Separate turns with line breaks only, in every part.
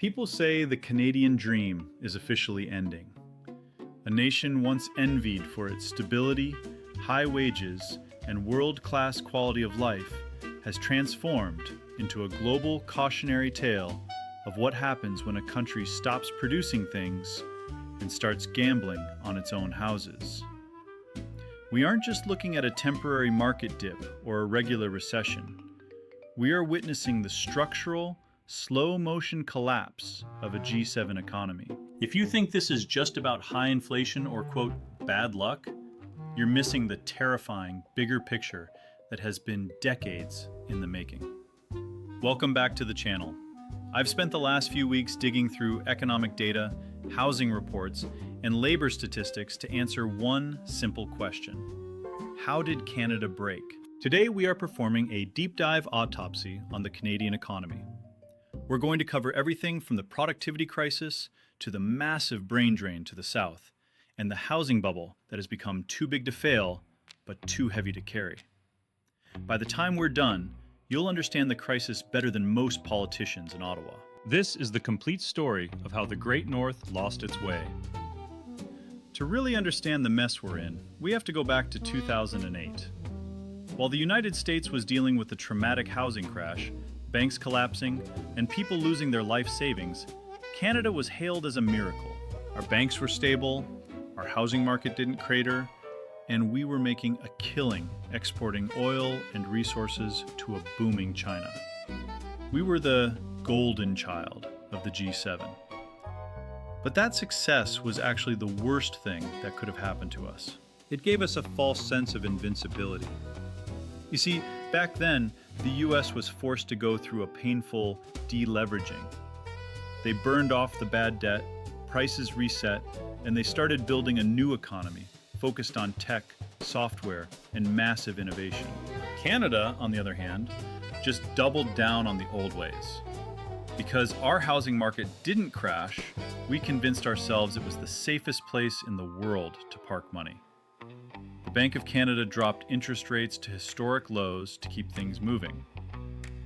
People say the Canadian dream is officially ending. A nation once envied for its stability, high wages, and world-class quality of life has transformed into a global cautionary tale of what happens when a country stops producing things and starts gambling on its own houses. We aren't just looking at a temporary market dip or a regular recession. We are witnessing the structural, slow-motion collapse of a G7 economy. If you think this is just about high inflation or, quote, bad luck, you're missing the terrifying, bigger picture that has been decades in the making. Welcome back to the channel. I've spent the last few weeks digging through economic data, housing reports, and labor statistics to answer one simple question. How did Canada break? Today we are performing a deep dive autopsy on the Canadian economy. We're going to cover everything from the productivity crisis to the massive brain drain to the south, and the housing bubble that has become too big to fail, but too heavy to carry. By the time we're done, you'll understand the crisis better than most politicians in Ottawa. This is the complete story of how the Great North lost its way. To really understand the mess we're in, we have to go back to 2008. While the United States was dealing with the traumatic housing crash, banks collapsing, and people losing their life savings, Canada was hailed as a miracle. Our banks were stable, our housing market didn't crater, and we were making a killing exporting oil and resources to a booming China. We were the golden child of the G7. But that success was actually the worst thing that could have happened to us. It gave us a false sense of invincibility. You see, back then, the US was forced to go through a painful deleveraging. They burned off the bad debt, prices reset, and they started building a new economy focused on tech, software, and massive innovation. Canada, on the other hand, just doubled down on the old ways. Because our housing market didn't crash, we convinced ourselves it was the safest place in the world to park money. The Bank of Canada dropped interest rates to historic lows to keep things moving.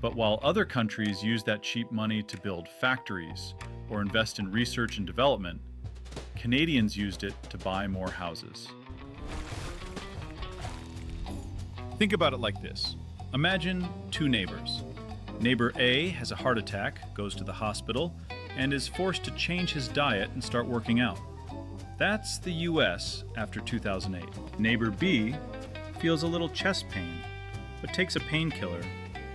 But while other countries used that cheap money to build factories or invest in research and development, Canadians used it to buy more houses. Think about it like this. Imagine two neighbors. Neighbor A has a heart attack, goes to the hospital, and is forced to change his diet and start working out. That's the US after 2008. Neighbor B feels a little chest pain, but takes a painkiller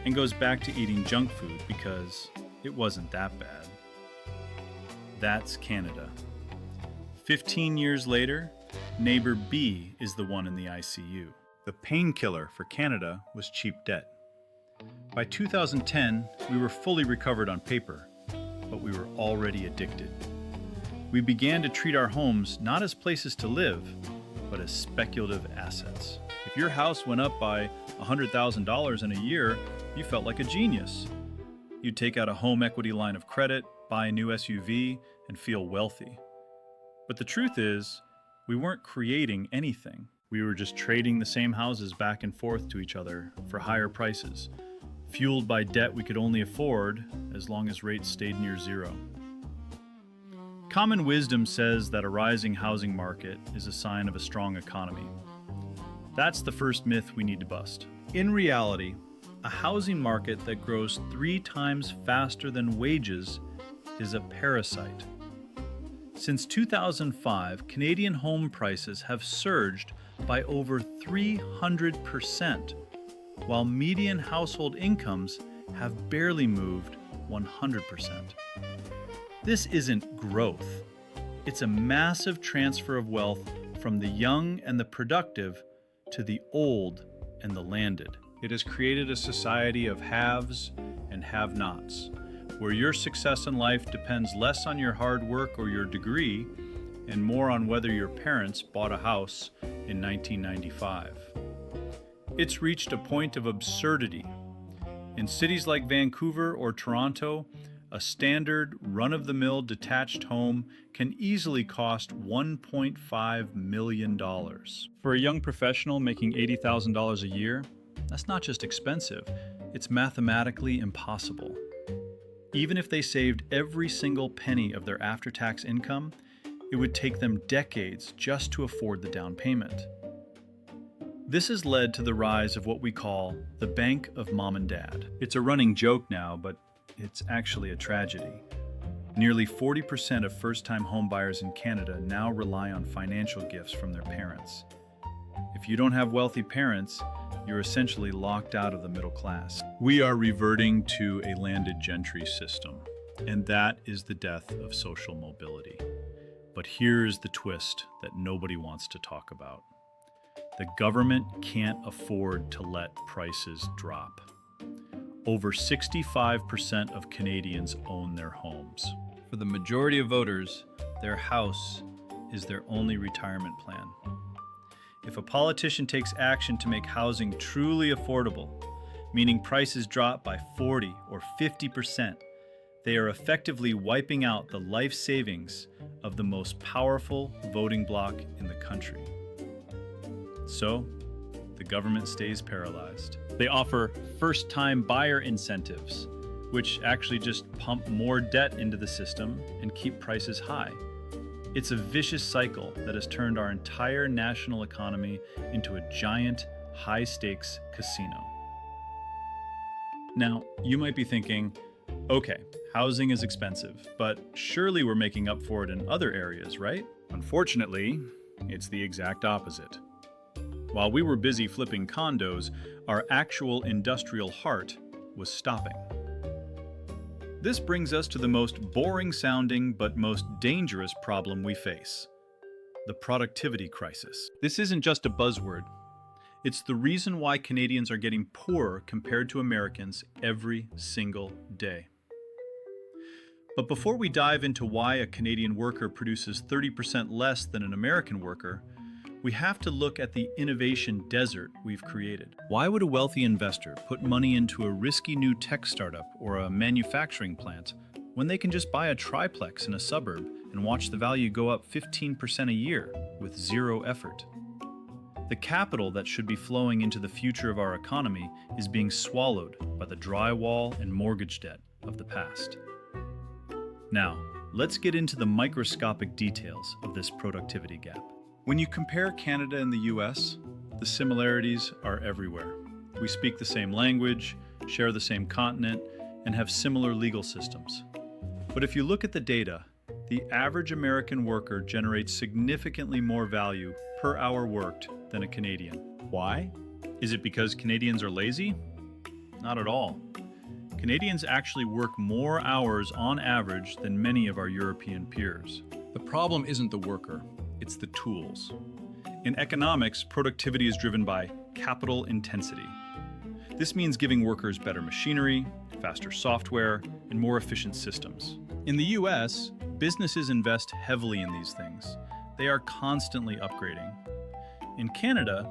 and goes back to eating junk food because it wasn't that bad. That's Canada. 15 years later, neighbor B is the one in the ICU. The painkiller for Canada was cheap debt. By 2010, we were fully recovered on paper, but we were already addicted. We began to treat our homes not as places to live, but as speculative assets. If your house went up by $100,000 in a year, you felt like a genius. You'd take out a home equity line of credit, buy a new SUV, and feel wealthy. But the truth is, we weren't creating anything. We were just trading the same houses back and forth to each other for higher prices, fueled by debt we could only afford as long as rates stayed near zero. Common wisdom says that a rising housing market is a sign of a strong economy. That's the first myth we need to bust. In reality, a housing market that grows 3 times faster than wages is a parasite. Since 2005, Canadian home prices have surged by over 300%, while median household incomes have barely moved 100%. This isn't growth. It's a massive transfer of wealth from the young and the productive to the old and the landed. It has created a society of haves and have-nots, where your success in life depends less on your hard work or your degree and more on whether your parents bought a house in 1995. It's reached a point of absurdity. In cities like Vancouver or Toronto, a standard, run-of-the-mill detached home can easily cost $1.5 million. For a young professional making $80,000 a year, that's not just expensive, it's mathematically impossible. Even if they saved every single penny of their after-tax income, it would take them decades just to afford the down payment. This has led to the rise of what we call the Bank of Mom and Dad. It's a running joke now, but it's actually a tragedy. Nearly 40% of first-time homebuyers in Canada now rely on financial gifts from their parents. If you don't have wealthy parents, you're essentially locked out of the middle class. We are reverting to a landed gentry system, and that is the death of social mobility. But here's the twist that nobody wants to talk about. The government can't afford to let prices drop. Over 65% of Canadians own their homes. For the majority of voters, their house is their only retirement plan. If a politician takes action to make housing truly affordable, meaning prices drop by 40 or 50%, they are effectively wiping out the life savings of the most powerful voting bloc in the country. So, the government stays paralyzed. They offer first-time buyer incentives, which actually just pump more debt into the system and keep prices high. It's a vicious cycle that has turned our entire national economy into a giant, high-stakes casino. Now, you might be thinking, okay, housing is expensive, but surely we're making up for it in other areas, right? Unfortunately, it's the exact opposite. While we were busy flipping condos, our actual industrial heart was stopping. This brings us to the most boring-sounding but most dangerous problem we face: the productivity crisis. This isn't just a buzzword. It's the reason why Canadians are getting poorer compared to Americans every single day. But before we dive into why a Canadian worker produces 30% less than an American worker, we have to look at the innovation desert we've created. Why would a wealthy investor put money into a risky new tech startup or a manufacturing plant when they can just buy a triplex in a suburb and watch the value go up 15% a year with zero effort? The capital that should be flowing into the future of our economy is being swallowed by the drywall and mortgage debt of the past. Now, let's get into the microscopic details of this productivity gap. When you compare Canada and the US, the similarities are everywhere. We speak the same language, share the same continent, and have similar legal systems. But if you look at the data, the average American worker generates significantly more value per hour worked than a Canadian. Why? Is it because Canadians are lazy? Not at all. Canadians actually work more hours on average than many of our European peers. The problem isn't the worker. It's the tools. In economics, productivity is driven by capital intensity. This means giving workers better machinery, faster software, and more efficient systems. In the US, businesses invest heavily in these things. They are constantly upgrading. In Canada,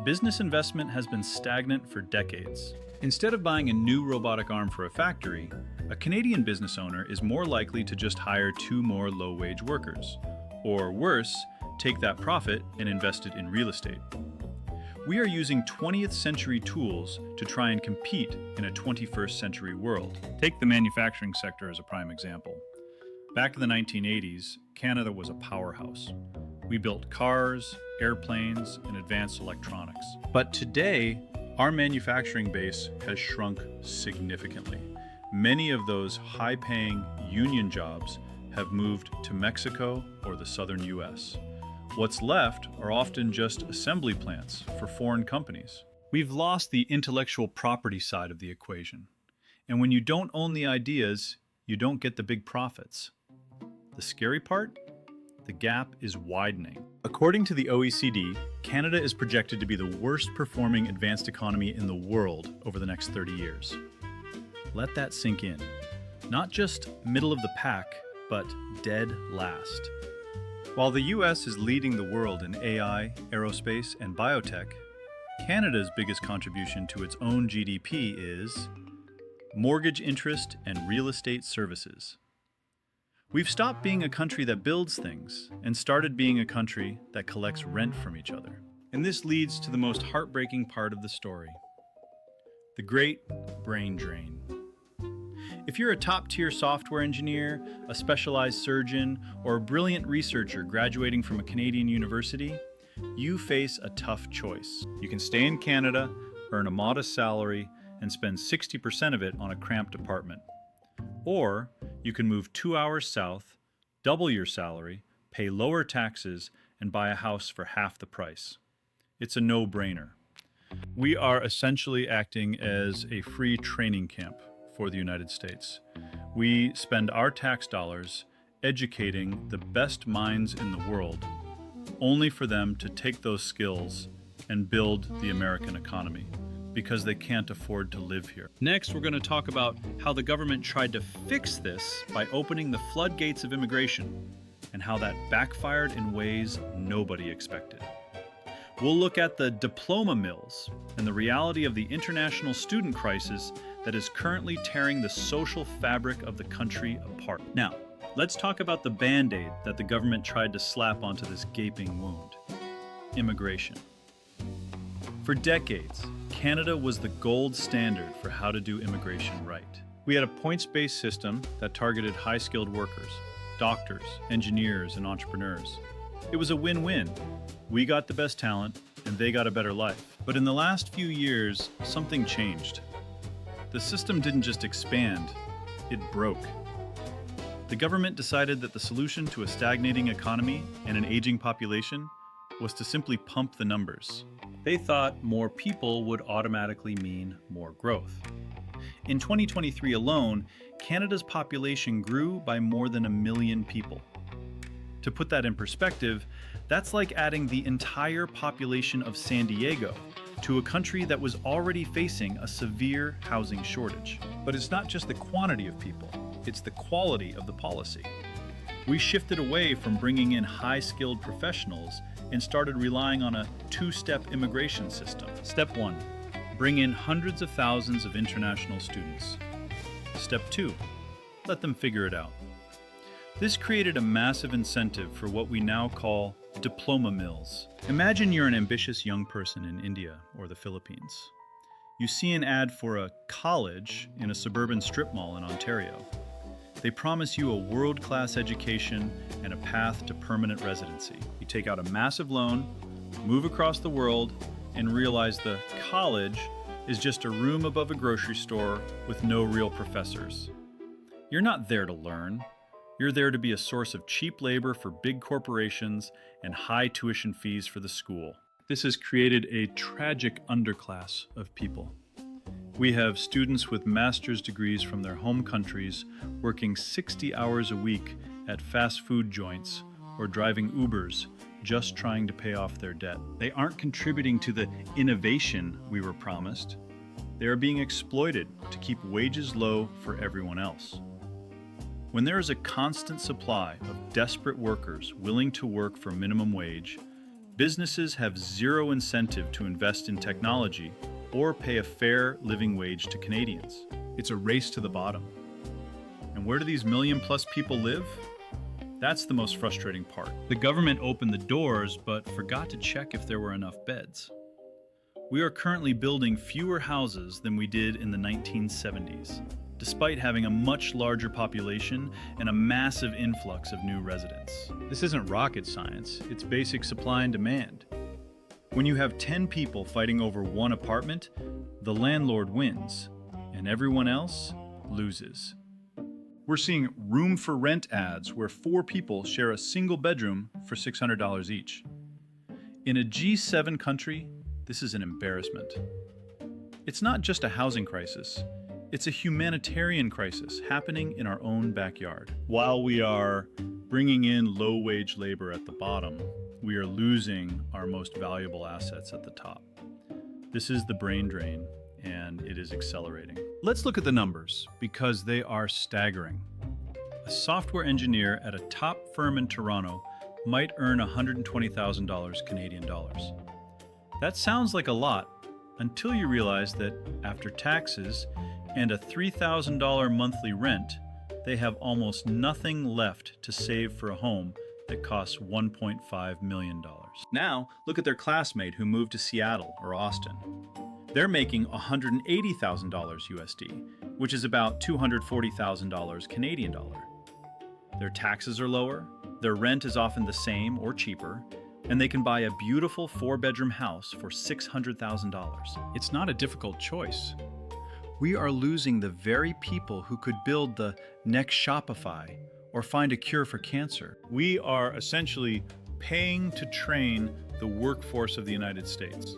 business investment has been stagnant for decades. Instead of buying a new robotic arm for a factory, a Canadian business owner is more likely to just hire 2 more low-wage workers. Or worse, take that profit and invest it in real estate. We are using 20th century tools to try and compete in a 21st century world. Take the manufacturing sector as a prime example. Back in the 1980s, Canada was a powerhouse. We built cars, airplanes, and advanced electronics. But today, our manufacturing base has shrunk significantly. Many of those high-paying union jobs have moved to Mexico or the southern US. What's left are often just assembly plants for foreign companies. We've lost the intellectual property side of the equation. And when you don't own the ideas, you don't get the big profits. The scary part? The gap is widening. According to the OECD, Canada is projected to be the worst performing advanced economy in the world over the next 30 years. Let that sink in. Not just middle of the pack, but dead last. While the US is leading the world in AI, aerospace, and biotech, Canada's biggest contribution to its own GDP is mortgage interest and real estate services. We've stopped being a country that builds things and started being a country that collects rent from each other. And this leads to the most heartbreaking part of the story: the great brain drain. If you're a top-tier software engineer, a specialized surgeon, or a brilliant researcher graduating from a Canadian university, you face a tough choice. You can stay in Canada, earn a modest salary, and spend 60% of it on a cramped apartment. Or you can move 2 hours south, double your salary, pay lower taxes, and buy a house for half the price. It's a no-brainer. We are essentially acting as a free training camp for the United States. We spend our tax dollars educating the best minds in the world, only for them to take those skills and build the American economy, because they can't afford to live here. Next, we're going to talk about how the government tried to fix this by opening the floodgates of immigration, and how that backfired in ways nobody expected. We'll look at the diploma mills and the reality of the international student crisis that is currently tearing the social fabric of the country apart. Now, let's talk about the Band-Aid that the government tried to slap onto this gaping wound: immigration. For decades, Canada was the gold standard for how to do immigration right. We had a points-based system that targeted high-skilled workers, doctors, engineers, and entrepreneurs. It was a win-win. We got the best talent, and they got a better life. But in the last few years, something changed. The system didn't just expand, it broke. The government decided that the solution to a stagnating economy and an aging population was to simply pump the numbers. They thought more people would automatically mean more growth. In 2023 alone, Canada's population grew by more than 1 million people. To put that in perspective, that's like adding the entire population of San Diego to a country that was already facing a severe housing shortage. But it's not just the quantity of people, it's the quality of the policy. We shifted away from bringing in high-skilled professionals and started relying on a two-step immigration system. Step 1, bring in hundreds of thousands of international students. Step 2, let them figure it out. This created a massive incentive for what we now call diploma mills. Imagine you're an ambitious young person in India or the Philippines. You see an ad for a college in a suburban strip mall in Ontario. They promise you a world-class education and a path to permanent residency. You take out a massive loan, move across the world, and realize the college is just a room above a grocery store with no real professors. You're not there to learn. You're there to be a source of cheap labor for big corporations and high tuition fees for the school. This has created a tragic underclass of people. We have students with master's degrees from their home countries working 60 hours a week at fast food joints or driving Ubers, just trying to pay off their debt. They aren't contributing to the innovation we were promised. They are being exploited to keep wages low for everyone else. When there is a constant supply of desperate workers willing to work for minimum wage, businesses have zero incentive to invest in technology or pay a fair living wage to Canadians. It's a race to the bottom. And where do these million-plus people live? That's the most frustrating part. The government opened the doors, but forgot to check if there were enough beds. We are currently building fewer houses than we did in the 1970s. Despite having a much larger population and a massive influx of new residents. This isn't rocket science, it's basic supply and demand. When you have 10 people fighting over one apartment, the landlord wins, and everyone else loses. We're seeing room for rent ads where 4 people share a single bedroom for $600 each. In a G7 country, this is an embarrassment. It's not just a housing crisis. It's a humanitarian crisis happening in our own backyard. While we are bringing in low-wage labor at the bottom, we are losing our most valuable assets at the top. This is the brain drain, and it is accelerating. Let's look at the numbers, because they are staggering. A software engineer at a top firm in Toronto might earn $120,000 Canadian dollars. That sounds like a lot, until you realize that after taxes, and a $3,000 monthly rent, they have almost nothing left to save for a home that costs $1.5 million. Now, look at their classmate who moved to Seattle or Austin. They're making $180,000 USD, which is about $240,000 Canadian dollar. Their taxes are lower, their rent is often the same or cheaper, and they can buy a beautiful 4-bedroom house for $600,000. It's not a difficult choice. We are losing the very people who could build the next Shopify or find a cure for cancer. We are essentially paying to train the workforce of the United States.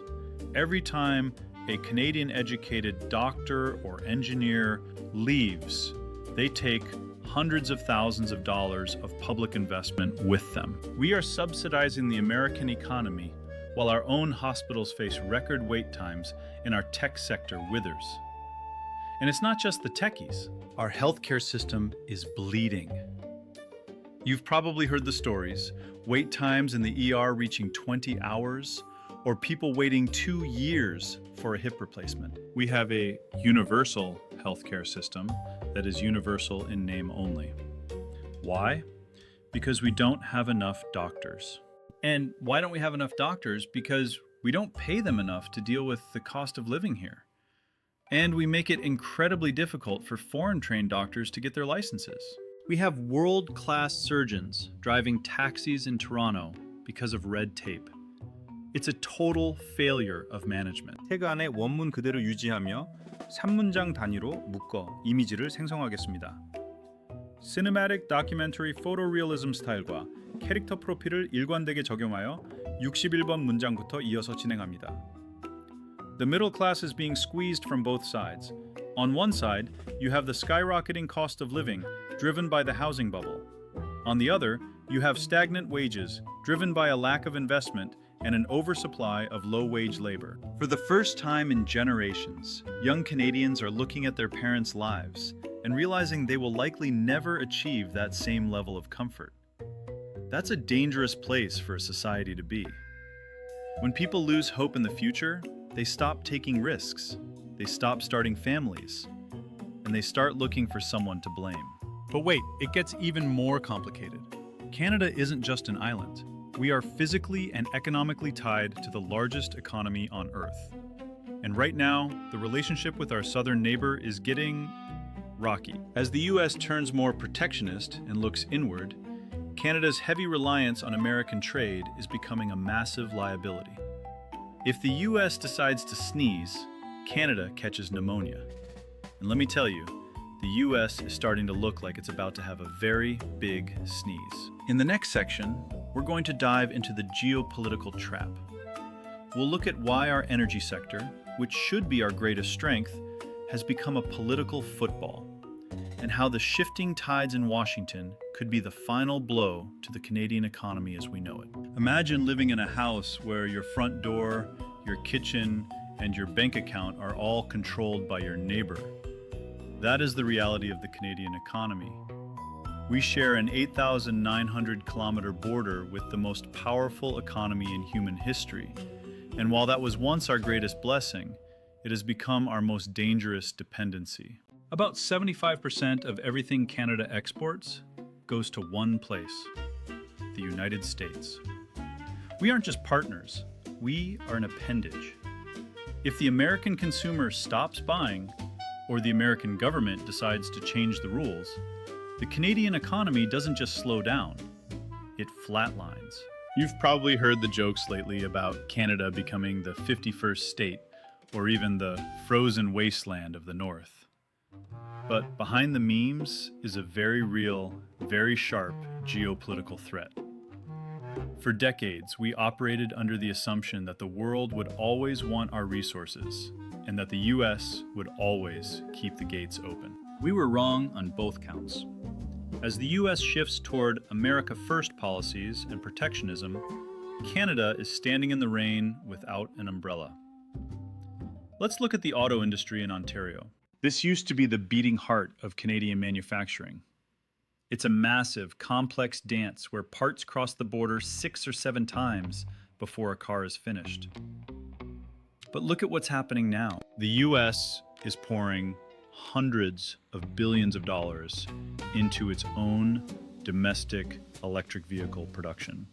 Every time a Canadian-educated doctor or engineer leaves, they take hundreds of thousands of dollars of public investment with them. We are subsidizing the American economy while our own hospitals face record wait times and our tech sector withers. And it's not just the techies. Our healthcare system is bleeding. You've probably heard the stories, wait times in the ER reaching 20 hours, or people waiting 2 years for a hip replacement. We have a universal healthcare system that is universal in name only. Why? Because we don't have enough doctors. And why don't we have enough doctors? Because we don't pay them enough to deal with the cost of living here. And we make it incredibly difficult for foreign-trained doctors to get their licenses. We have world-class surgeons driving taxis in Toronto because of red tape. It's a total failure of management.
태그 안에 원문 그대로 유지하며 3문장 단위로 묶어 이미지를 생성하겠습니다.
Cinematic documentary photorealism 스타일과 캐릭터 프로필을 일관되게 적용하여 61번 문장부터 이어서 진행합니다. The middle class is being squeezed from both sides. On one side, you have the skyrocketing cost of living driven by the housing bubble. On the other, you have stagnant wages driven by a lack of investment and an oversupply of low-wage labor. For the first time in generations, young Canadians are looking at their parents' lives and realizing they will likely never achieve that same level of comfort. That's a dangerous place for a society to be. When people lose hope in the future, they stop taking risks, they stop starting families, and they start looking for someone to blame. But wait, it gets even more complicated. Canada isn't just an island. We are physically and economically tied to the largest economy on Earth. And right now, the relationship with our southern neighbor is getting rocky. As the US turns more protectionist and looks inward, Canada's heavy reliance on American trade is becoming a massive liability. If the US decides to sneeze, Canada catches pneumonia. And let me tell you, the US is starting to look like it's about to have a very big sneeze. In the next section, we're going to dive into the geopolitical trap. We'll look at why our energy sector, which should be our greatest strength, has become a political football, and how the shifting tides in Washington could be the final blow to the Canadian economy as we know it. Imagine living in a house where your front door, your kitchen, and your bank account are all controlled by your neighbor. That is the reality of the Canadian economy. We share an 8,900-kilometer border with the most powerful economy in human history. And while that was once our greatest blessing, it has become our most dangerous dependency. About 75% of everything Canada exports goes to one place, the United States. We aren't just partners, we are an appendage. If the American consumer stops buying, or the American government decides to change the rules, the Canadian economy doesn't just slow down, it flatlines. You've probably heard the jokes lately about Canada becoming the 51st state, or even the frozen wasteland of the North. But behind the memes is a very real, very sharp geopolitical threat. For decades, we operated under the assumption that the world would always want our resources, and that the US would always keep the gates open. We were wrong on both counts. As the US shifts toward America First policies and protectionism, Canada is standing in the rain without an umbrella. Let's look at the auto industry in Ontario. This used to be the beating heart of Canadian manufacturing. It's a massive, complex dance where parts cross the border 6 or 7 times before a car is finished. But look at what's happening now. The US is pouring hundreds of billions of dollars into its own domestic electric vehicle production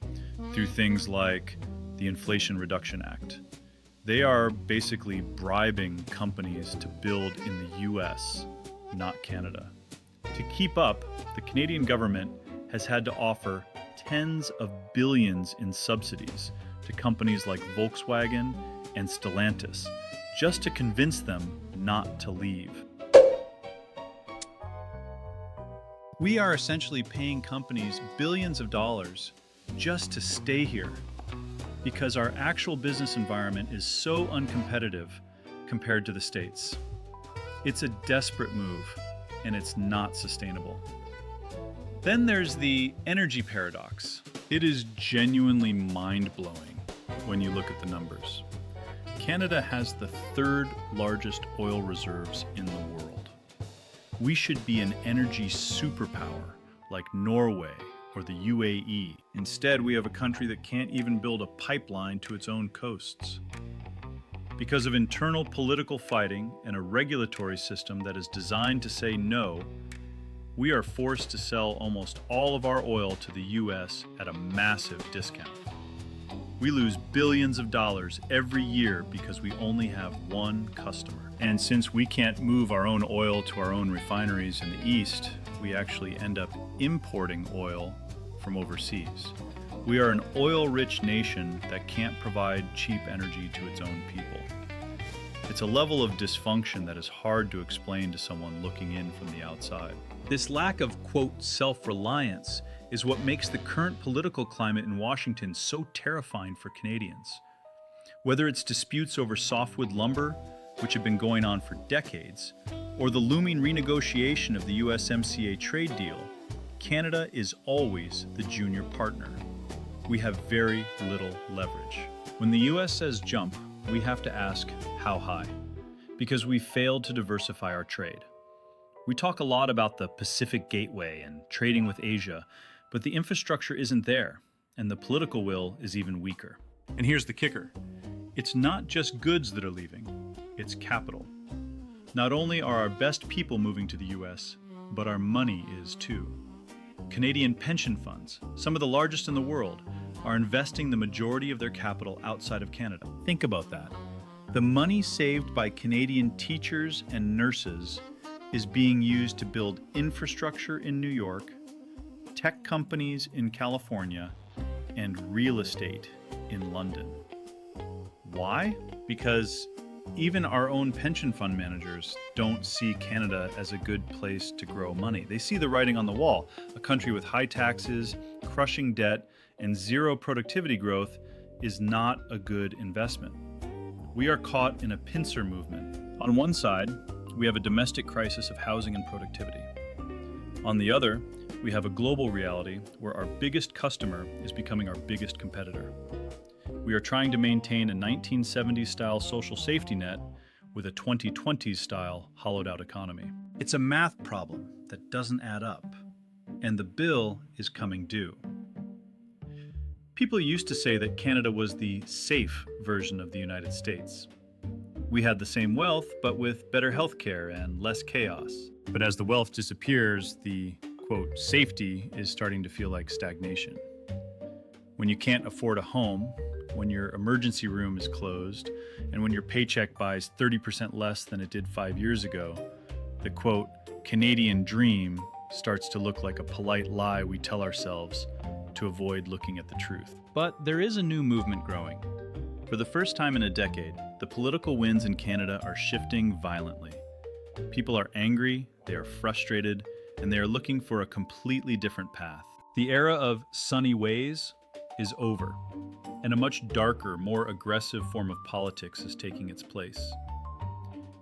through things like the Inflation Reduction Act. They are basically bribing companies to build in the US not Canada. To keep up, the Canadian government has had to offer tens of billions in subsidies to companies like Volkswagen and Stellantis just to convince them not to leave. We are essentially paying companies billions of dollars just to stay here because our actual business environment is so uncompetitive compared to the States. It's a desperate move, and it's not sustainable. Then there's the energy paradox. It is genuinely mind-blowing when you look at the numbers. Canada has the third largest oil reserves in the world. We should be an energy superpower like Norway or the UAE. Instead, we have a country that can't even build a pipeline to its own coasts. Because of internal political fighting and a regulatory system that is designed to say no, we are forced to sell almost all of our oil to the US at a massive discount. We lose billions of dollars every year because we only have one customer. And since we can't move our own oil to our own refineries in the East, we actually end up importing oil from overseas. We are an oil-rich nation that can't provide cheap energy to its own people. It's a level of dysfunction that is hard to explain to someone looking in from the outside. This lack of, quote, self-reliance is what makes the current political climate in Washington so terrifying for Canadians. Whether it's disputes over softwood lumber, which have been going on for decades, or the looming renegotiation of the USMCA trade deal, Canada is always the junior partner. We have very little leverage. When the US says jump, we have to ask how high, because we failed to diversify our trade. We talk a lot about the Pacific Gateway and trading with Asia, but the infrastructure isn't there, and the political will is even weaker. And here's the kicker. It's not just goods that are leaving, it's capital. Not only are our best people moving to the US, but our money is too. Canadian pension funds, some of the largest in the world, are investing the majority of their capital outside of Canada. Think about that. The money saved by Canadian teachers and nurses is being used to build infrastructure in New York, tech companies in California, and real estate in London. Why? Because even our own pension fund managers don't see Canada as a good place to grow money. They see the writing on the wall, a country with high taxes, crushing debt, and zero productivity growth is not a good investment. We are caught in a pincer movement. On one side, we have a domestic crisis of housing and productivity. On the other, we have a global reality where our biggest customer is becoming our biggest competitor. We are trying to maintain a 1970s-style social safety net with a 2020s-style hollowed-out economy. It's a math problem that doesn't add up, and the bill is coming due. People used to say that Canada was the safe version of the United States. We had the same wealth, but with better healthcare and less chaos. But as the wealth disappears, the, quote, safety is starting to feel like stagnation. When you can't afford a home, when your emergency room is closed, and when your paycheck buys 30% less than it did 5 years ago, the, quote, Canadian dream starts to look like a polite lie we tell ourselves to avoid looking at the truth. But there is a new movement growing. For the first time in a decade, the political winds in Canada are shifting violently. People are angry, they are frustrated, and they are looking for a completely different path. The era of sunny ways is over, and a much darker, more aggressive form of politics is taking its place.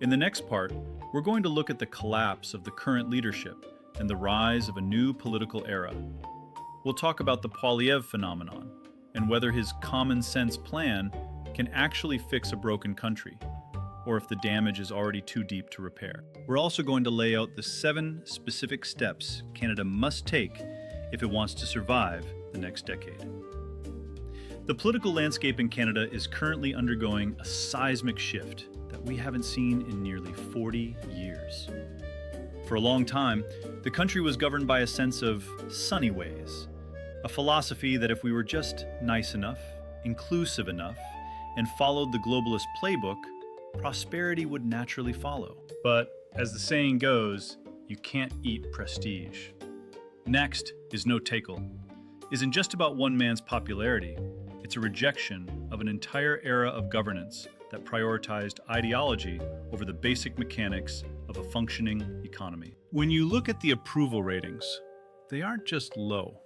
In the next part, we're going to look at the collapse of the current leadership and the rise of a new political era. We'll talk about the Poilievre phenomenon and whether his common sense plan can actually fix a broken country, or if the damage is already too deep to repair. We're also going to lay out the 7 specific steps Canada must take if it wants to survive the next decade. The political landscape in Canada is currently undergoing a seismic shift that we haven't seen in nearly 40 years. For a long time, the country was governed by a sense of sunny ways, a philosophy that if we were just nice enough, inclusive enough, and followed the globalist playbook, prosperity would naturally follow. But as the saying goes, you can't eat prestige. Next is no tackle. Isn't just about one man's popularity. It's a rejection of an entire era of governance that prioritized ideology over the basic mechanics of a functioning economy. When you look at the approval ratings, they aren't just low,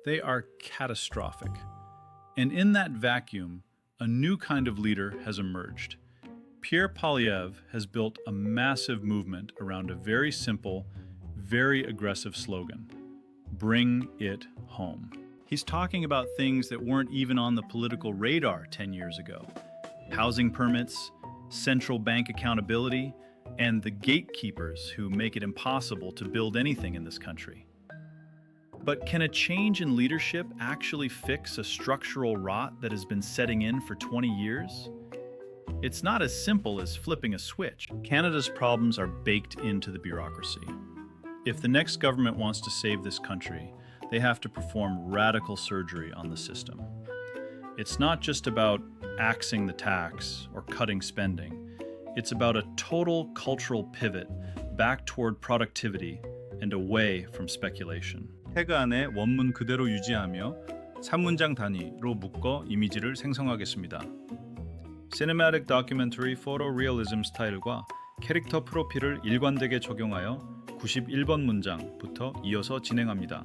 they are catastrophic. And in that vacuum, a new kind of leader has emerged. Pierre Poilievre has built a massive movement around a very simple, very aggressive slogan: bring it home. He's talking about things that weren't even on the political radar 10 years ago. Housing permits, central bank accountability, and the gatekeepers who make it impossible to build anything in this country. But can a change in leadership actually fix a structural rot that has been setting in for 20 years? It's not as simple as flipping a switch. Canada's problems are baked into the bureaucracy. If the next government wants to save this country, they have to perform radical surgery on the system. It's not just about axing the tax or cutting spending. It's about a total cultural pivot back toward productivity and away from speculation.
태그 안에 원문 그대로 유지하며 3문장 단위로 묶어 이미지를 생성하겠습니다. Cinematic Documentary Photorealism 스타일과 캐릭터 프로필을 일관되게 적용하여 91번 문장부터 이어서 진행합니다.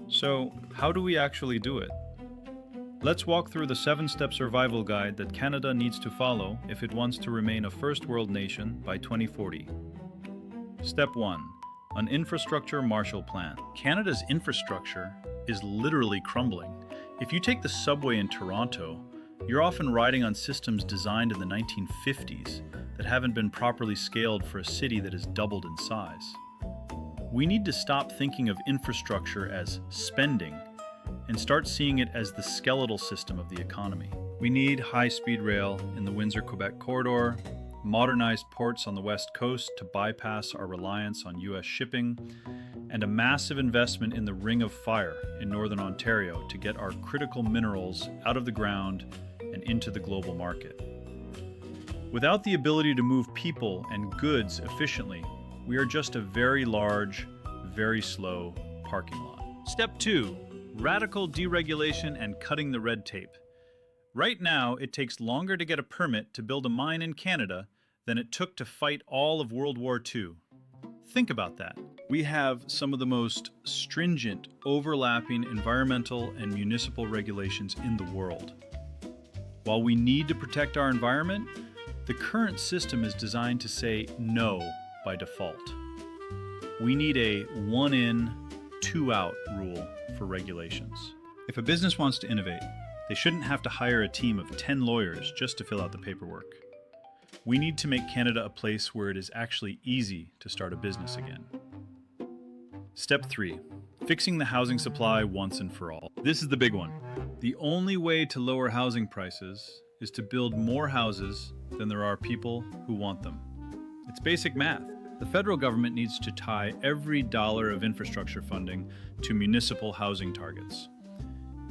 So, how do we actually do it? Let's walk through the 7-step survival guide that Canada needs to follow if it wants to remain a first world nation by 2040. Step 1. An infrastructure Marshall Plan. Canada's infrastructure is literally crumbling. If you take the subway in Toronto, you're often riding on systems designed in the 1950s that haven't been properly scaled for a city that has doubled in size. We need to stop thinking of infrastructure as spending and start seeing it as the skeletal system of the economy. We need high-speed rail in the Windsor-Quebec corridor, modernized ports on the West Coast to bypass our reliance on U.S. shipping, and a massive investment in the Ring of Fire in Northern Ontario to get our critical minerals out of the ground and into the global market. Without the ability to move people and goods efficiently, we are just a very large, very slow parking lot. Step 2. Radical deregulation and cutting the red tape. Right now, it takes longer to get a permit to build a mine in Canada than it took to fight all of World War II. Think about that. We have some of the most stringent, overlapping environmental and municipal regulations in the world. While we need to protect our environment, the current system is designed to say no by default. We need a one in, two out rule for regulations. If a business wants to innovate, they shouldn't have to hire a team of 10 lawyers just to fill out the paperwork. We need to make Canada a place where it is actually easy to start a business again. Step 3. Fixing the housing supply once and for all. This is the big one. The only way to lower housing prices is to build more houses than there are people who want them. It's basic math. The federal government needs to tie every dollar of infrastructure funding to municipal housing targets.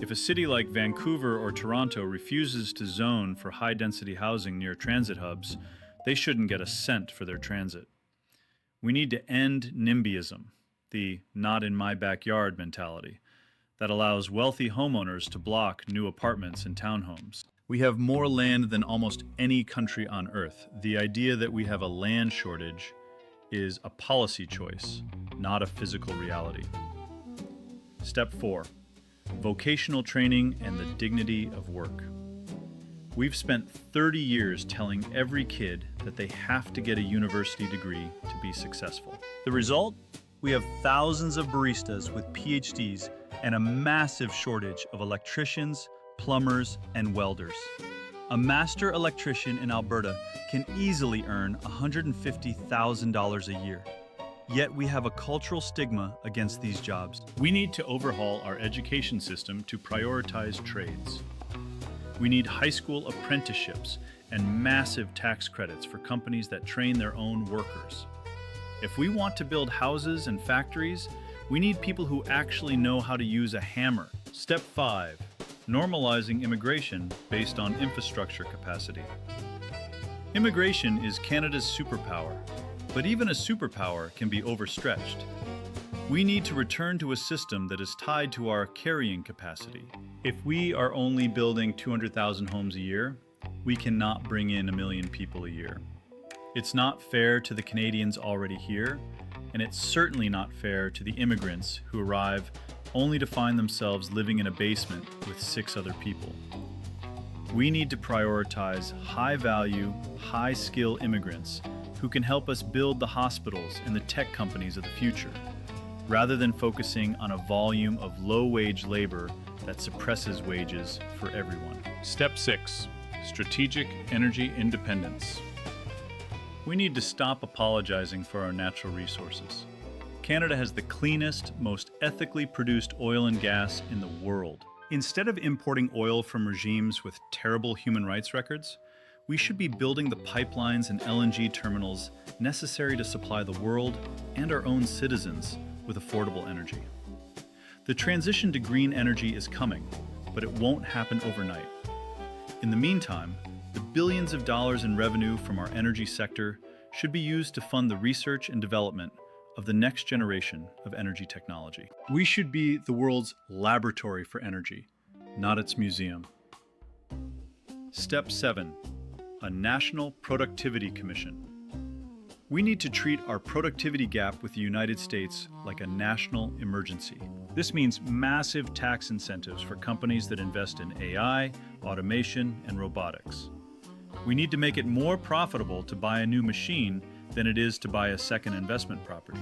If a city like Vancouver or Toronto refuses to zone for high-density housing near transit hubs, they shouldn't get a cent for their transit. We need to end NIMBYism, the not-in-my-backyard mentality, that allows wealthy homeowners to block new apartments and townhomes. We have more land than almost any country on Earth. The idea that we have a land shortage is a policy choice, not a physical reality. Step 4. Vocational training and the dignity of work. We've spent 30 years telling every kid that they have to get a university degree to be successful. The result? We have thousands of baristas with PhDs and a massive shortage of electricians, plumbers, and welders. A master electrician in Alberta can easily earn $150,000 a year. Yet we have a cultural stigma against these jobs. We need to overhaul our education system to prioritize trades. We need high school apprenticeships and massive tax credits for companies that train their own workers. If we want to build houses and factories, we need people who actually know how to use a hammer. Step 5. Normalizing immigration based on infrastructure capacity. Immigration is Canada's superpower.
But even a superpower can be overstretched. We need to return to a system that is tied to our carrying capacity. If we are only building 200,000 homes a year, we cannot bring in 1 million people a year. It's not fair to the Canadians already here, and it's certainly not fair to the immigrants who arrive only to find themselves living in a basement with 6 other people. We need to prioritize high-value, high-skill immigrants who can help us build the hospitals and the tech companies of the future, rather than focusing on a volume of low-wage labor that suppresses wages for everyone.
Step 6. Strategic energy independence.
We need to stop apologizing for our natural resources. Canada has the cleanest, most ethically produced oil and gas in the world. Instead of importing oil from regimes with terrible human rights records, we should be building the pipelines and LNG terminals necessary to supply the world and our own citizens with affordable energy. The transition to green energy is coming, but it won't happen overnight. In the meantime, the billions of dollars in revenue from our energy sector should be used to fund the research and development of the next generation of energy technology. We should be the world's laboratory for energy, not its museum. Step 7. A National Productivity Commission. We need to treat our productivity gap with the United States like a national emergency. This means massive tax incentives for companies that invest in AI, automation, and robotics. We need to make it more profitable to buy a new machine than it is to buy a second investment property.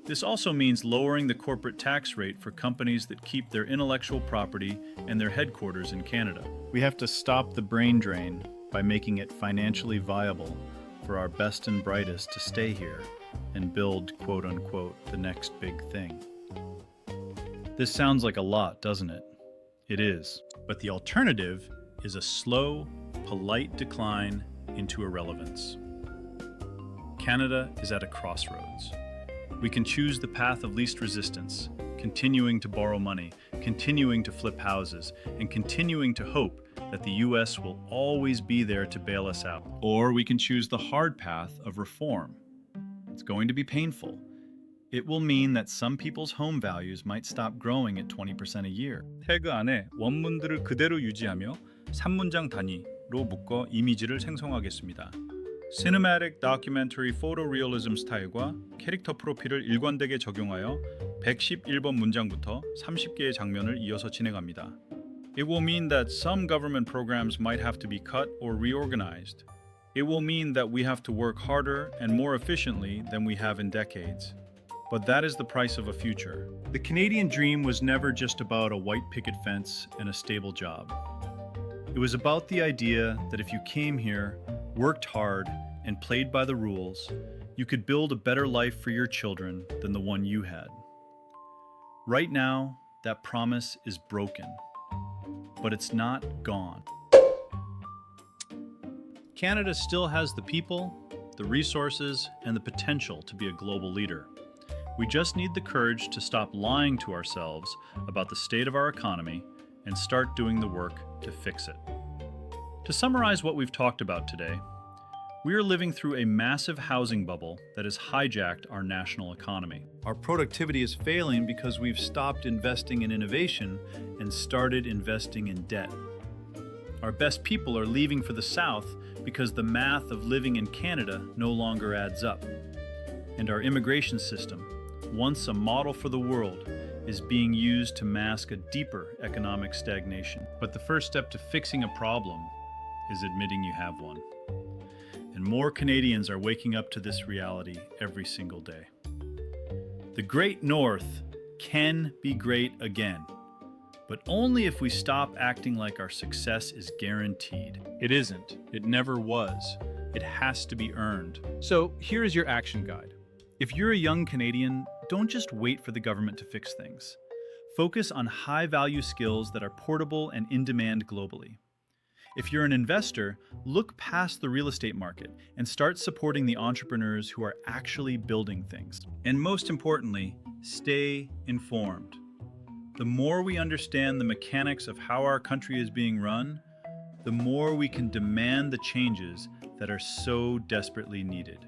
This also means lowering the corporate tax rate for companies that keep their intellectual property and their headquarters in Canada. We have to stop the brain drain by making it financially viable for our best and brightest to stay here and build, quote unquote, the next big thing. This sounds like a lot, doesn't it? It is. But the alternative is a slow, polite decline into irrelevance. Canada is at a crossroads. We can choose the path of least resistance, continuing to borrow money, continuing to flip houses, and continuing to hope that the US will always be there to bail us out. Or we can choose the hard path of reform. It's going to be painful. It will mean that some people's home values might stop growing at 20% a year.
태그 안에 원문들을 그대로 유지하며 3문장 단위로 묶어 이미지를 생성하겠습니다. Cinematic Documentary Photorealism 스타일과 캐릭터 프로필을 일관되게 적용하여 111번 문장부터 30개의 장면을 이어서 진행합니다. It will mean that some government programs might have to be cut or reorganized. It will mean that we have to work harder and more efficiently than we have in decades. But that is the price of a future. The Canadian dream was never just about a white picket fence and a stable job. It was about the idea that if you came here, worked hard, and played by the rules, you could build a better life for your children than the one you had. Right now, that promise is broken, but it's not gone. Canada still has the people, the resources, and the potential to be a global leader. We just need the courage to stop lying to ourselves about the state of our economy and start doing the work to fix it. To summarize what we've talked about today, we are living through a massive housing bubble that has hijacked our national economy. Our productivity is failing because we've stopped investing in innovation and started investing in debt. Our best people are leaving for the South because the math of living in Canada no longer adds up. And our immigration system, once a model for the world, is being used to mask a deeper economic stagnation. But the first step to fixing a problem is admitting you have one. And more Canadians are waking up to this reality every single day. The Great North can be great again, but only if we stop acting like our success is guaranteed. It isn't. It never was. It has to be earned. So here is your action guide. If you're a young Canadian, don't just wait for the government to fix things. Focus on high-value skills that are portable and in demand globally. If you're an investor, look past the real estate market and start supporting the entrepreneurs who are actually building things. And most importantly, stay informed. The more we understand the mechanics of how our country is being run, the more we can demand the changes that are so desperately needed.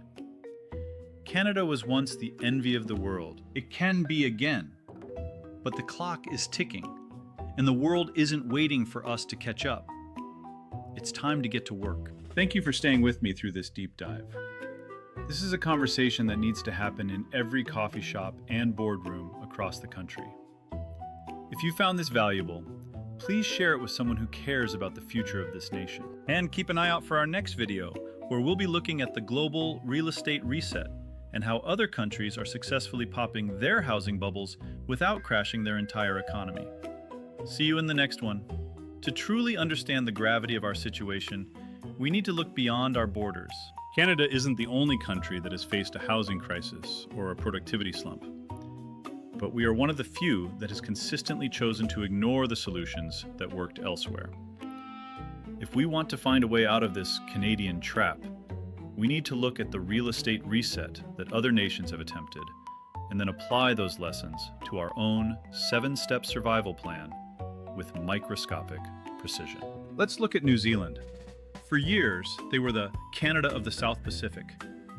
Canada was once the envy of the world. It can be again. But the clock is ticking, and the world isn't waiting for us to catch up. It's time to get to work. Thank you for staying with me through this deep dive. This is a conversation that needs to happen in every coffee shop and boardroom across the country. If you found this valuable, please share it with someone who cares about the future of this nation. And keep an eye out for our next video, where we'll be looking at the global real estate reset and how other countries are successfully popping their housing bubbles without crashing their entire economy. See you in the next one. To truly understand the gravity of our situation, we need to look beyond our borders. Canada isn't the only country that has faced a housing crisis or a productivity slump. But we are one of the few that has consistently chosen to ignore the solutions that worked elsewhere. If we want to find a way out of this Canadian trap, we need to look at the real estate reset that other nations have attempted, and then apply those lessons to our own 7-step survival plan with microscopic precision. Let's look at New Zealand. For years, they were the Canada of the South Pacific,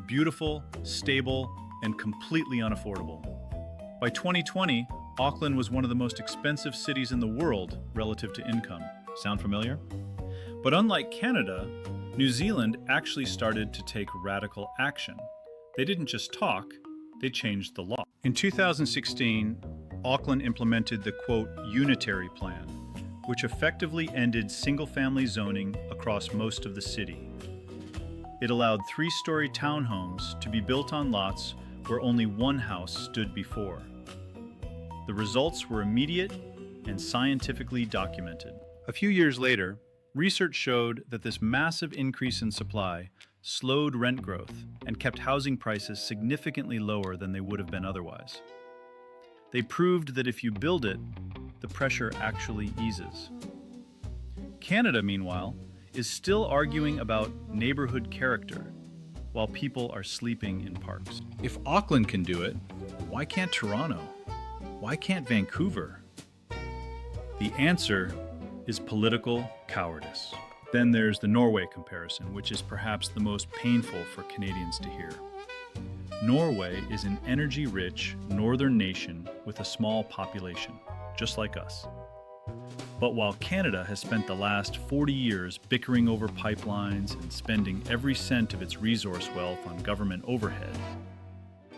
beautiful, stable, and completely unaffordable. By 2020, Auckland was one of the most expensive cities in the world relative to income. Sound familiar? But unlike Canada, New Zealand actually started to take radical action. They didn't just talk, they changed the law. In 2016, Auckland implemented the, quote, unitary plan, which effectively ended single-family zoning across most of the city. It allowed 3-story townhomes to be built on lots where only one house stood before. The results were immediate and scientifically documented. A few years later, research showed that this massive increase in supply slowed rent growth and kept housing prices significantly lower than they would have been otherwise. They proved that if you build it, the pressure actually eases. Canada, meanwhile, is still arguing about neighborhood character while people are sleeping in parks. If Auckland can do it, why can't Toronto? Why can't Vancouver? The answer is political cowardice. Then there's the Norway comparison, which is perhaps the most painful for Canadians to hear. Norway is an energy-rich northern nation with a small population, just like us. But while Canada has spent the last 40 years bickering over pipelines and spending every cent of its resource wealth on government overhead,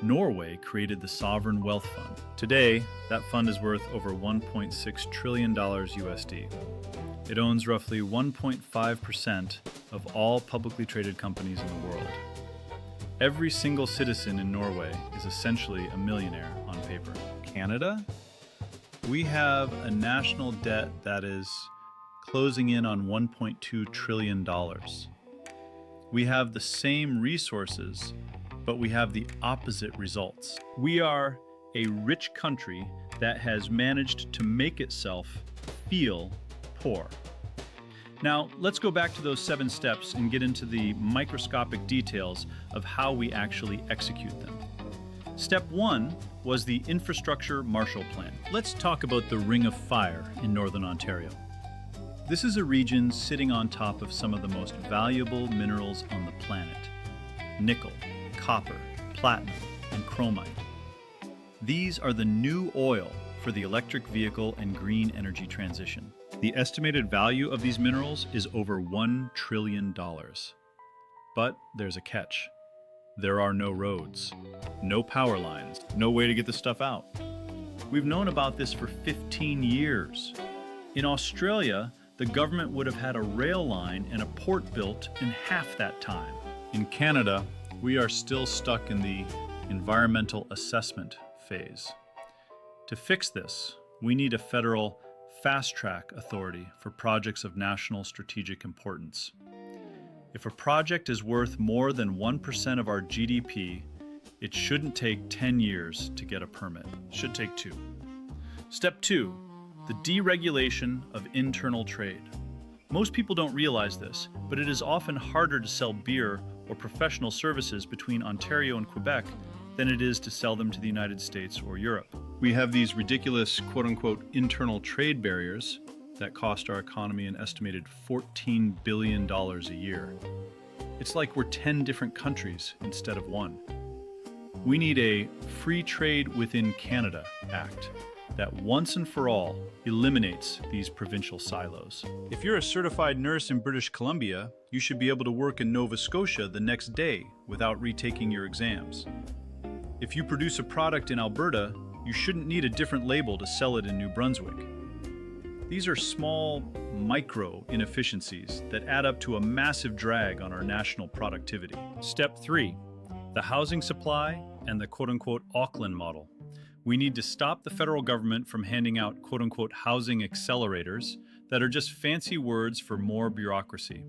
Norway created the Sovereign Wealth Fund. Today, that fund is worth over $1.6 trillion USD. It owns roughly 1.5% of all publicly traded companies in the world. Every single citizen in Norway is essentially a millionaire on paper. Canada? We have a national debt that is closing in on $1.2 trillion. We have the same resources, but we have the opposite results. We are a rich country that has managed to make itself feel poor. Now, let's go back to those 7 steps and get into the microscopic details of how we actually execute them. Step 1 was the Infrastructure Marshall Plan. Let's talk about the Ring of Fire in Northern Ontario. This is a region sitting on top of some of the most valuable minerals on the planet: nickel, copper, platinum, and chromite. These are the new oil for the electric vehicle and green energy transition. The estimated value of these minerals is over $1 trillion. But there's a catch. There are no roads, no power lines, no way to get the stuff out. We've known about this for 15 years. In Australia, the government would have had a rail line and a port built in half that time. In Canada, we are still stuck in the environmental assessment phase. To fix this, we need a federal fast-track authority for projects of national strategic importance. If a project is worth more than 1% of our GDP, it shouldn't take 10 years to get a permit. It should take 2. Step 2, the deregulation of internal trade. Most people don't realize this, but it is often harder to sell beer or professional services between Ontario and Quebec than it is to sell them to the United States or Europe. We have these ridiculous quote-unquote internal trade barriers that cost our economy an estimated $14 billion a year. It's like we're 10 different countries instead of one. We need a Free Trade Within Canada Act that once and for all eliminates these provincial silos. If you're a certified nurse in British Columbia, you should be able to work in Nova Scotia the next day without retaking your exams. If you produce a product in Alberta, you shouldn't need a different label to sell it in New Brunswick. These are small, micro inefficiencies that add up to a massive drag on our national productivity. Step 3. The housing supply and the quote-unquote Auckland model. We need to stop the federal government from handing out quote-unquote housing accelerators that are just fancy words for more bureaucracy.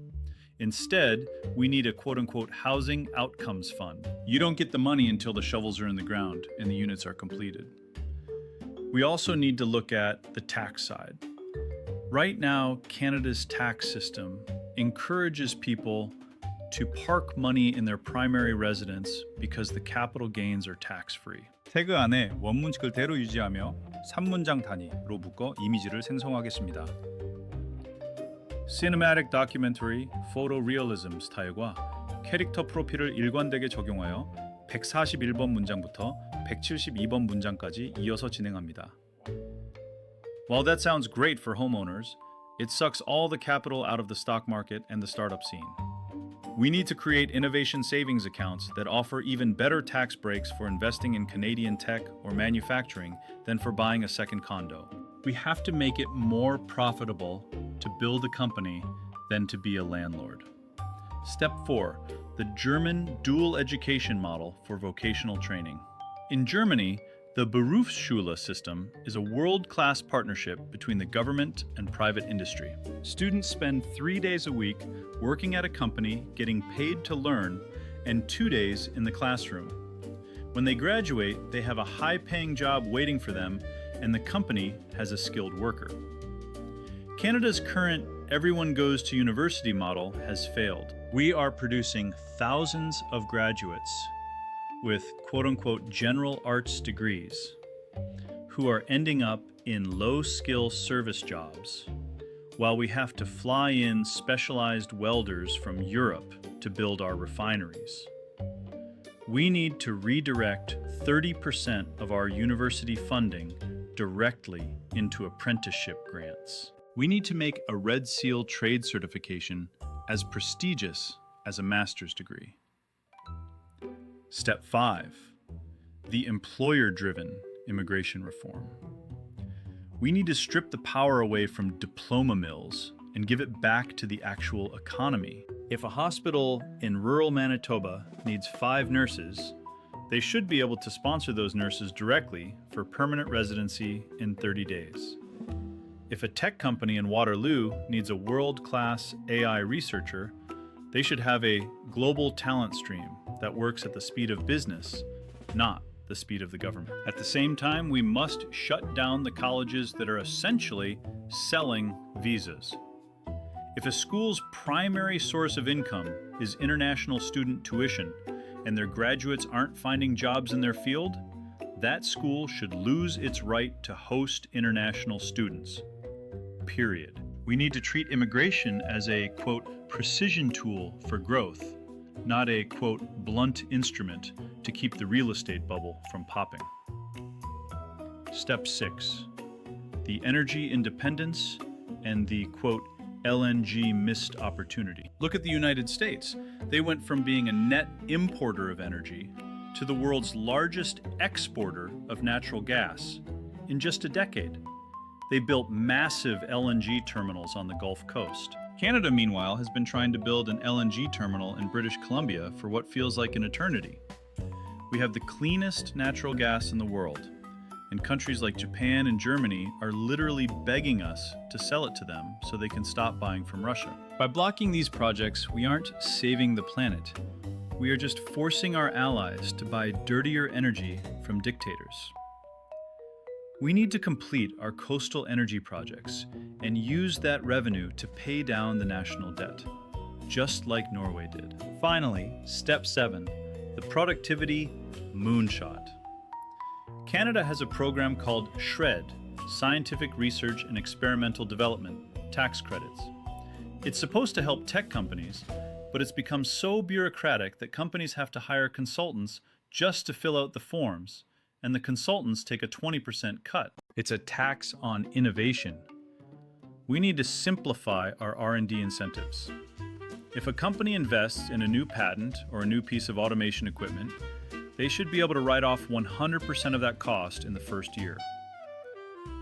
Instead, we need a quote-unquote housing outcomes fund. You don't get the money until the shovels are in the ground and the units are completed. We also need to look at the tax side. Right now, Canada's tax system encourages people to park money in their primary residence because the capital gains are tax-free.
태그 안에 원문식을 그대로 유지하며 3문장 단위로 묶어 이미지를 생성하겠습니다.
Cinematic Documentary Photorealism 스타일과 캐릭터 프로필을 일관되게 적용하여 141번 문장부터 172번 문장까지 이어서 진행합니다. While that sounds great for homeowners, it sucks all the capital out of the stock market and the startup scene. We need to create innovation savings accounts that offer even better tax breaks for investing in Canadian tech or manufacturing than for buying a second condo. We have to make it more profitable to build a company than to be a landlord. Step 4. The German dual education model for vocational training. In Germany, the Berufsschule system is a world-class partnership between the government and private industry. Students spend 3 days a week working at a company, getting paid to learn, and 2 days in the classroom. When they graduate, they have a high-paying job waiting for them, and the company has a skilled worker. Canada's current everyone goes to university model has failed. We are producing thousands of graduates with quote-unquote general arts degrees who are ending up in low-skill service jobs while we have to fly in specialized welders from Europe to build our refineries. We need to redirect 30% of our university funding directly into apprenticeship grants. We need to make a Red Seal trade certification as prestigious as a master's degree. Step 5. The employer-driven immigration reform. We need to strip the power away from diploma mills and give it back to the actual economy. If a hospital in rural Manitoba needs 5 nurses, they should be able to sponsor those nurses directly for permanent residency in 30 days. If a tech company in Waterloo needs a world-class AI researcher, they should have a global talent stream that works at the speed of business, not the speed of the government. At the same time, we must shut down the colleges that are essentially selling visas. If a school's primary source of income is international student tuition and their graduates aren't finding jobs in their field, that school should lose its right to host international students. Period. We need to treat immigration as a, quote, precision tool for growth, not a, quote, blunt instrument to keep the real estate bubble from popping. Step 6. The energy independence and the, quote, LNG missed opportunity. Look at the United States. They went from being a net importer of energy to the world's largest exporter of natural gas in just a decade. They built massive LNG terminals on the Gulf Coast. Canada, meanwhile, has been trying to build an LNG terminal in British Columbia for what feels like an eternity. We have the cleanest natural gas in the world, and countries like Japan and Germany are literally begging us to sell it to them so they can stop buying from Russia. By blocking these projects, we aren't saving the planet. We are just forcing our allies to buy dirtier energy from dictators. We need to complete our coastal energy projects and use that revenue to pay down the national debt, just like Norway did. Finally, step 7, the productivity moonshot. Canada has a program called SHRED, Scientific Research and Experimental Development, tax credits. It's supposed to help tech companies, but it's become so bureaucratic that companies have to hire consultants just to fill out the forms, and the consultants take a 20% cut. It's a tax on innovation. We need to simplify our R&D incentives. If a company invests in a new patent or a new piece of automation equipment, they should be able to write off 100% of that cost in the first year.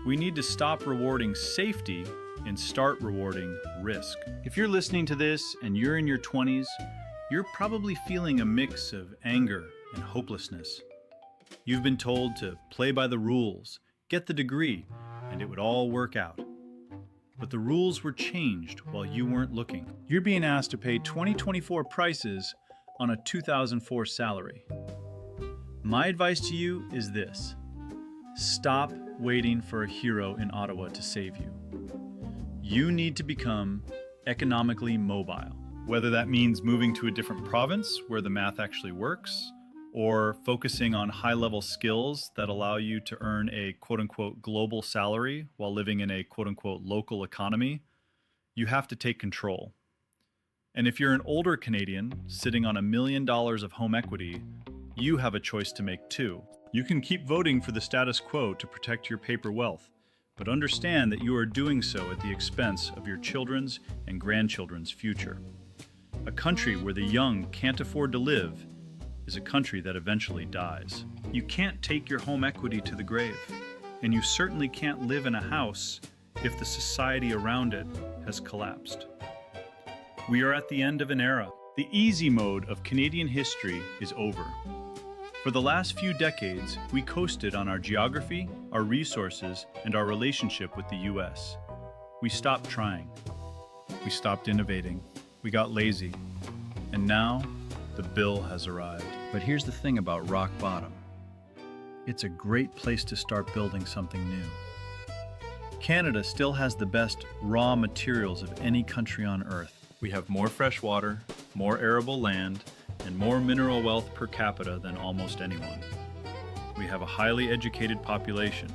We need to stop rewarding safety and start rewarding risk. If you're listening to this and you're in your 20s, you're probably feeling a mix of anger and hopelessness. You've been told to play by the rules, get the degree, and it would all work out. But the rules were changed while you weren't looking. You're being asked to pay 2024 prices on a 2004 salary. My advice to you is this: stop waiting for a hero in Ottawa to save you. You need to become economically mobile, whether that means moving to a different province where the math actually works, or focusing on high-level skills that allow you to earn a quote-unquote global salary while living in a quote-unquote local economy. You have to take control. And if you're an older Canadian sitting on $1 million of home equity, you have a choice to make too. You can keep voting for the status quo to protect your paper wealth, but understand that you are doing so at the expense of your children's and grandchildren's future. A country where the young can't afford to live is a country that eventually dies. You can't take your home equity to the grave, and you certainly can't live in a house if the society around it has collapsed. We are at the end of an era. The easy mode of Canadian history is over. For the last few decades, we coasted on our geography, our resources, and our relationship with the US. We stopped trying. We stopped innovating. We got lazy. And now, the bill has arrived. But here's the thing about rock bottom. It's a great place to start building something new. Canada still has the best raw materials of any country on Earth. We have more fresh water, more arable land, and more mineral wealth per capita than almost anyone. We have a highly educated population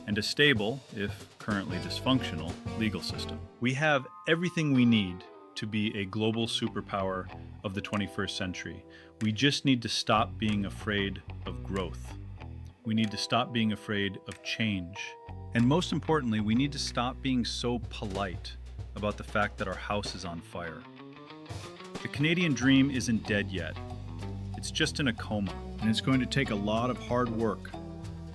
and a stable, if currently dysfunctional, legal system. We have everything we need to be a global superpower of the 21st century. We just need to stop being afraid of growth. We need to stop being afraid of change. And most importantly, we need to stop being so polite about the fact that our house is on fire. The Canadian dream isn't dead yet. It's just in a coma, and it's going to take a lot of hard work,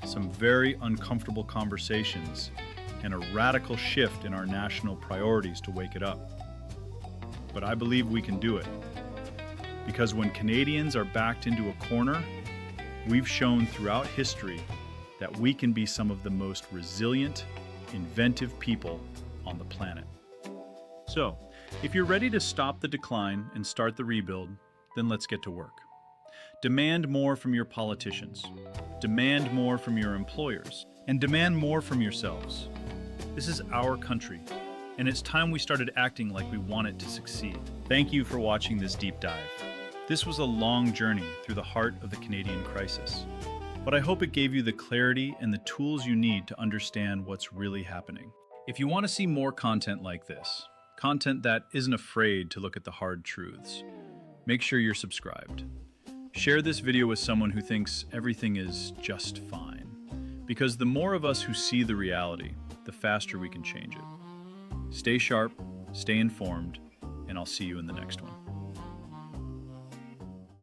some very uncomfortable conversations, and a radical shift in our national priorities to wake it up. But I believe we can do it. Because when Canadians are backed into a corner, we've shown throughout history that we can be some of the most resilient, inventive people on the planet. So, if you're ready to stop the decline and start the rebuild, then let's get to work. Demand more from your politicians. Demand more from your employers. And demand more from yourselves. This is our country, and it's time we started acting like we want it to succeed. Thank you for watching this deep dive. This was a long journey through the heart of the Canadian crisis, but I hope it gave you the clarity and the tools you need to understand what's really happening. If you want to see more content like this, content that isn't afraid to look at the hard truths, make sure you're subscribed. Share this video with someone who thinks everything is just fine, because the more of us who see the reality, the faster we can change it. Stay sharp, stay informed, and I'll see you in the next one.